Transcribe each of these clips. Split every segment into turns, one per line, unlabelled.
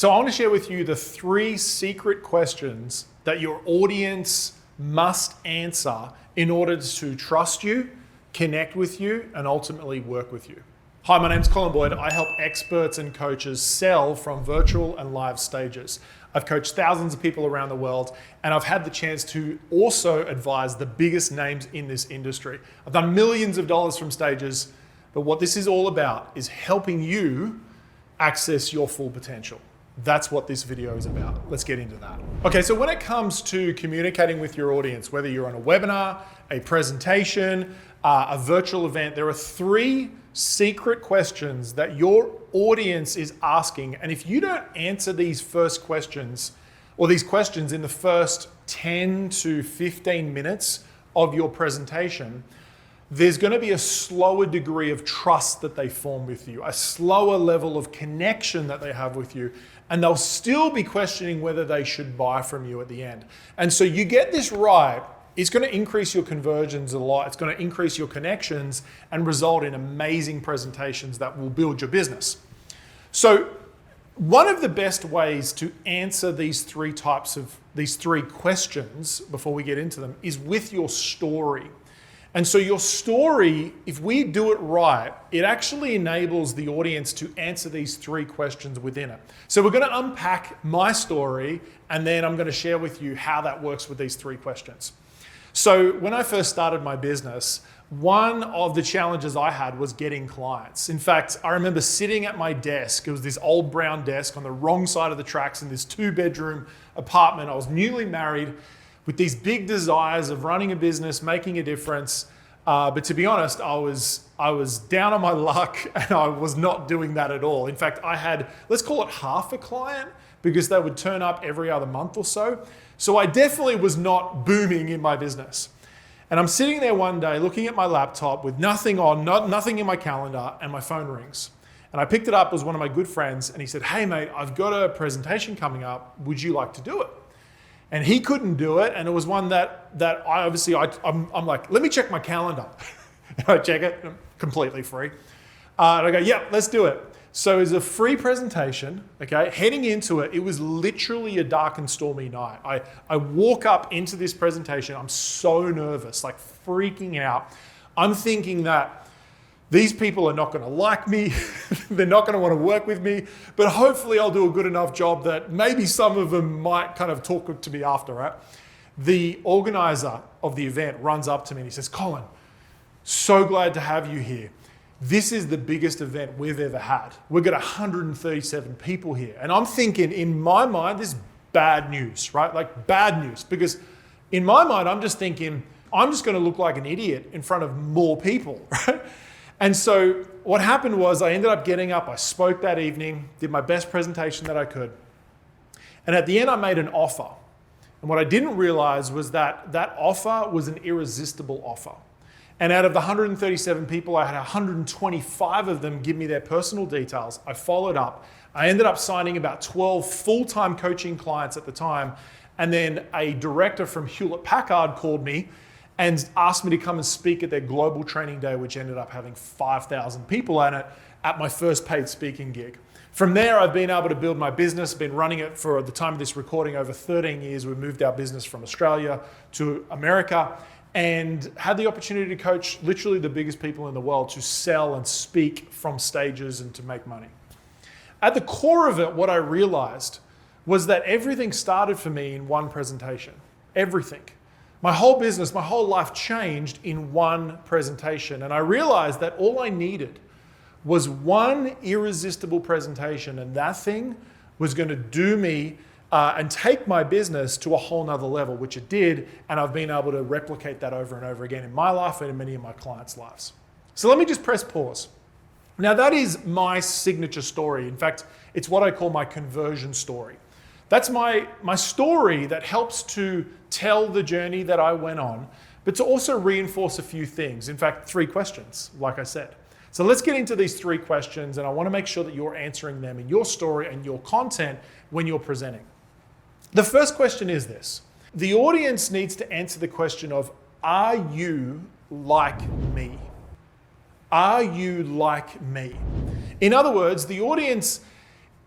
So I want to share with you the 3 secret questions that your audience must answer in order to trust you, connect with you, and ultimately work with you. Hi, my name's Colin Boyd. I help experts and coaches sell from virtual and live stages. I've coached thousands of people around the world, and I've had the chance to also advise the biggest names in this industry. I've done millions of dollars from stages, but what this is all about is helping you access your full potential. That's what this video is about. Let's get into that. Okay, so when it comes to communicating with your audience, whether you're on a webinar, a presentation, a virtual event, there are 3 secret questions that your audience is asking. And if you don't answer these first questions, or these questions in the first 10 to 15 minutes of your presentation, there's going to be a slower degree of trust that they form with you, a slower level of connection that they have with you, and they'll still be questioning whether they should buy from you at the end. And so you get this right, it's going to increase your conversions a lot. It's going to increase your connections and result in amazing presentations that will build your business. So one of the best ways to answer these 3 questions before we get into them is with your story. And so your story, if we do it right, it actually enables the audience to answer these 3 questions within it. So we're going to unpack my story, and then I'm going to share with you how that works with these 3 questions. So when I first started my business, one of the challenges I had was getting clients. In fact, I remember sitting at my desk. It was this old brown desk on the wrong side of the tracks in this 2-bedroom apartment. I was newly married with these big desires of running a business, making a difference. But to be honest, I was down on my luck and I was not doing that at all. In fact, I had, let's call it half a client, because they would turn up every other month or so. So I definitely was not booming in my business. And I'm sitting there one day looking at my laptop with nothing on, nothing in my calendar, and my phone rings. And I picked it up as one of my good friends, and he said, "Hey mate, I've got a presentation coming up. Would you like to do it?" And he couldn't do it, and it was one that I'm like, let me check my calendar. And I check it, completely free. And I go, yeah, let's do it. So it's a free presentation, okay? Heading into it, it was literally a dark and stormy night. I walk up into this presentation, I'm so nervous, like freaking out. I'm thinking that these people are not going to like me. They're not going to want to work with me, but hopefully I'll do a good enough job that maybe some of them might kind of talk to me after, right? The organizer of the event runs up to me and he says, "Colin, so glad to have you here. This is the biggest event we've ever had. We've got 137 people here." And I'm thinking, in my mind, this is bad news, right? Like bad news, because in my mind, I'm just thinking, I'm just going to look like an idiot in front of more people, right? And so what happened was I ended up getting up, I spoke that evening, did my best presentation that I could. And at the end, I made an offer. And what I didn't realize was that that offer was an irresistible offer. And out of the 137 people, I had 125 of them give me their personal details. I followed up. I ended up signing about 12 full-time coaching clients at the time. And then a director from Hewlett-Packard called me and asked me to come and speak at their global training day, which ended up having 5,000 people in it at my first paid speaking gig. From there, I've been able to build my business, been running it for, at the time of this recording, over 13 years. We moved our business from Australia to America, and had the opportunity to coach literally the biggest people in the world to sell and speak from stages and to make money. At the core of it, what I realized was that everything started for me in one presentation. Everything. My whole business, my whole life changed in one presentation. And I realized that all I needed was one irresistible presentation, and that thing was going to do me and take my business to a whole nother level, which it did, and I've been able to replicate that over and over again in my life and in many of my clients' lives. So let me just press pause. Now that is my signature story. In fact, it's what I call my conversion story. That's my story that helps to tell the journey that I went on, but to also reinforce a few things. In fact, 3 questions, like I said. So let's get into these 3 questions, and I want to make sure that you're answering them in your story and your content when you're presenting. The first question is this. The audience needs to answer the question of, are you like me? Are you like me? In other words, the audience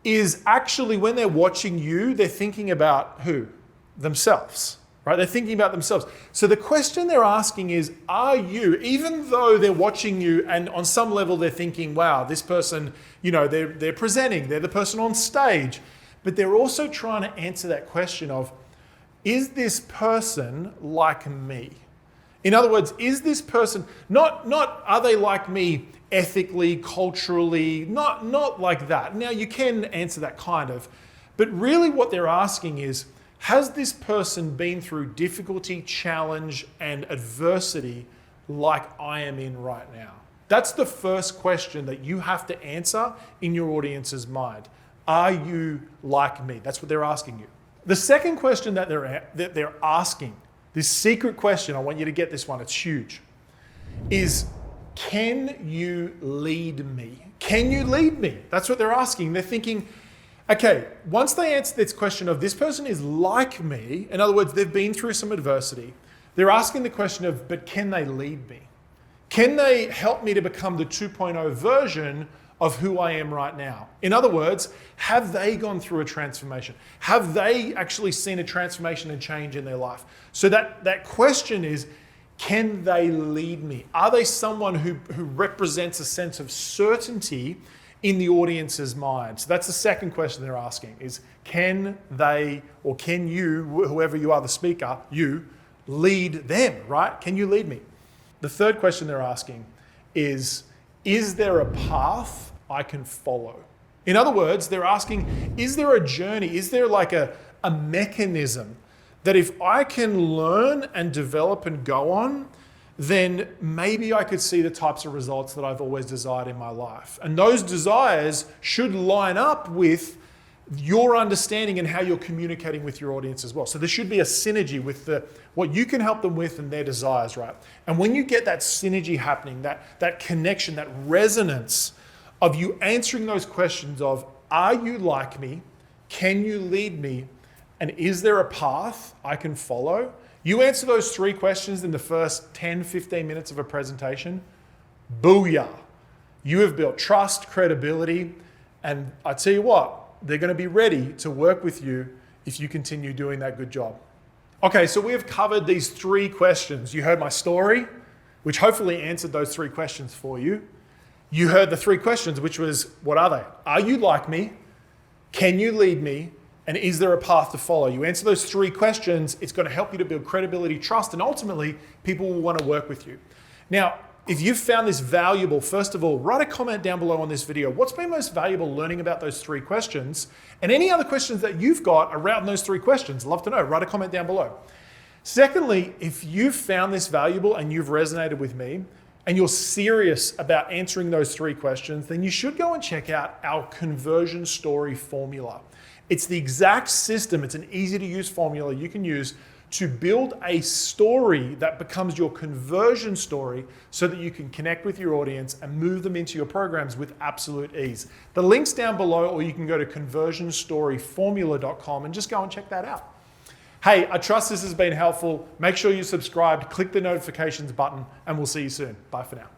is actually when they're watching you, they're thinking about who? Themselves, right? They're thinking about themselves. So the question they're asking is, are you, even though they're watching you and on some level they're thinking, wow, this person, they're presenting, they're the person on stage, but they're also trying to answer that question of, is this person like me? In other words, is this person, not are they like me ethically, culturally, not like that. Now you can answer that kind of, but really what they're asking is, has this person been through difficulty, challenge, and adversity like I am in right now? That's the first question that you have to answer in your audience's mind. Are you like me? That's what they're asking you. The second question that they're asking, this secret question, I want you to get this one, it's huge, is, can you lead me? Can you lead me? That's what they're asking. They're thinking, okay, once they answer this question of this person is like me, in other words, they've been through some adversity, they're asking the question of, but can they lead me? Can they help me to become the 2.0 version of who I am right now? In other words, have they gone through a transformation? Have they actually seen a transformation and change in their life? So that question is, can they lead me? Are they someone who represents a sense of certainty in the audience's mind? So that's the second question they're asking is, can they, or can you, whoever you are, the speaker, you, lead them, right? Can you lead me? The third question they're asking is there a path I can follow? In other words, they're asking, is there a journey? Is there like a mechanism that if I can learn and develop and go on, then maybe I could see the types of results that I've always desired in my life. And those desires should line up with your understanding and how you're communicating with your audience as well. So there should be a synergy with what you can help them with and their desires, right? And when you get that synergy happening, that connection, that resonance of you answering those questions of, are you like me? Can you lead me? And is there a path I can follow? You answer those three questions in the first 10, 15 minutes of a presentation, booyah. You have built trust, credibility, and I tell you what, they're going to be ready to work with you if you continue doing that good job. Okay, so we have covered these three questions. You heard my story, which hopefully answered those three questions for you. You heard the three questions, which was, what are they? Are you like me? Can you lead me? And is there a path to follow? You answer those three questions, it's going to help you to build credibility, trust, and ultimately people will want to work with you. Now, if you've found this valuable, first of all, write a comment down below on this video. What's been most valuable learning about those three questions? And any other questions that you've got around those three questions, love to know. Write a comment down below. Secondly, if you've found this valuable and you've resonated with me, and you're serious about answering those three questions, then you should go and check out our conversion story formula. It's the exact system, it's an easy to use formula you can use to build a story that becomes your conversion story so that you can connect with your audience and move them into your programs with absolute ease. The link's down below, or you can go to conversionstoryformula.com and just go and check that out. Hey, I trust this has been helpful. Make sure you subscribed, click the notifications button, and we'll see you soon. Bye for now.